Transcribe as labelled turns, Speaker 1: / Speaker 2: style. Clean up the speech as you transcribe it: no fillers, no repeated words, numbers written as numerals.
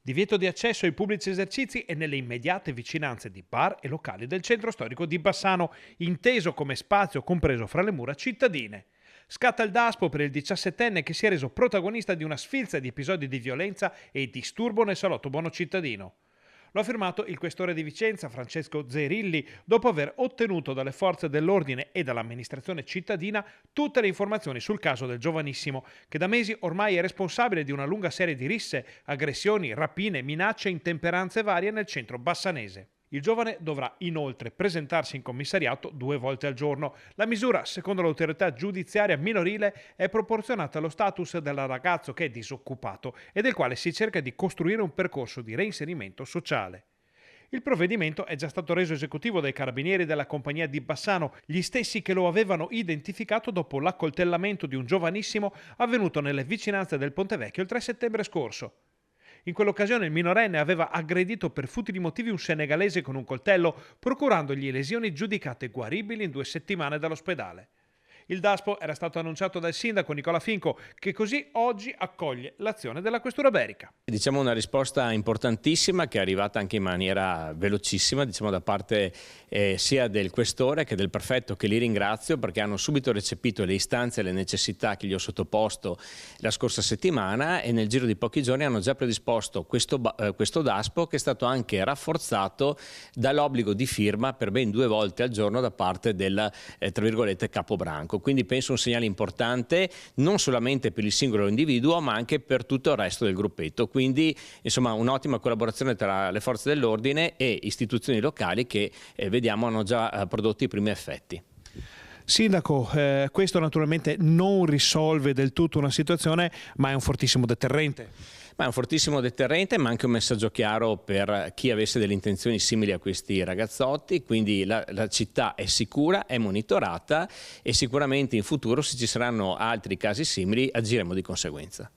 Speaker 1: Divieto di accesso ai pubblici esercizi e nelle immediate vicinanze di bar e locali del centro storico di Bassano, inteso come spazio compreso fra le mura cittadine. Scatta il DASPO per il 17enne che si è reso protagonista di una sfilza di episodi di violenza e disturbo nel salotto buono cittadino. Lo ha firmato il questore di Vicenza, Francesco Zerilli, dopo aver ottenuto dalle forze dell'ordine e dall'amministrazione cittadina tutte le informazioni sul caso del giovanissimo, che da mesi ormai è responsabile di una lunga serie di risse, aggressioni, rapine, minacce e intemperanze varie nel centro bassanese. Il giovane dovrà inoltre presentarsi in commissariato 2 volte al giorno. La misura, secondo l'autorità giudiziaria minorile, è proporzionata allo status del ragazzo che è disoccupato e del quale si cerca di costruire un percorso di reinserimento sociale. Il provvedimento è già stato reso esecutivo dai carabinieri della compagnia di Bassano, gli stessi che lo avevano identificato dopo l'accoltellamento di un giovanissimo avvenuto nelle vicinanze del Ponte Vecchio il 3 settembre scorso. In quell'occasione il minorenne aveva aggredito per futili motivi un senegalese con un coltello, procurandogli lesioni giudicate guaribili in 2 settimane dall'ospedale. Il DASPO era stato annunciato dal sindaco Nicola Finco, che così oggi accoglie l'azione della questura berica.
Speaker 2: Diciamo una risposta importantissima che è arrivata anche in maniera velocissima, diciamo da parte sia del questore che del prefetto, che li ringrazio perché hanno subito recepito le istanze e le necessità che gli ho sottoposto la scorsa settimana e nel giro di pochi giorni hanno già predisposto questo DASPO, che è stato anche rafforzato dall'obbligo di firma per ben 2 volte al giorno da parte del tra virgolette capobranco. Quindi penso un segnale importante non solamente per il singolo individuo ma anche per tutto il resto del gruppetto. Quindi insomma un'ottima collaborazione tra le forze dell'ordine e istituzioni locali che vediamo hanno già prodotto i primi effetti.
Speaker 1: Sindaco, questo naturalmente non risolve del tutto una situazione, ma è un fortissimo deterrente.
Speaker 2: Ma è un fortissimo deterrente, ma anche un messaggio chiaro per chi avesse delle intenzioni simili a questi ragazzotti. Quindi la città è sicura, è monitorata e sicuramente in futuro, se ci saranno altri casi simili, agiremo di conseguenza.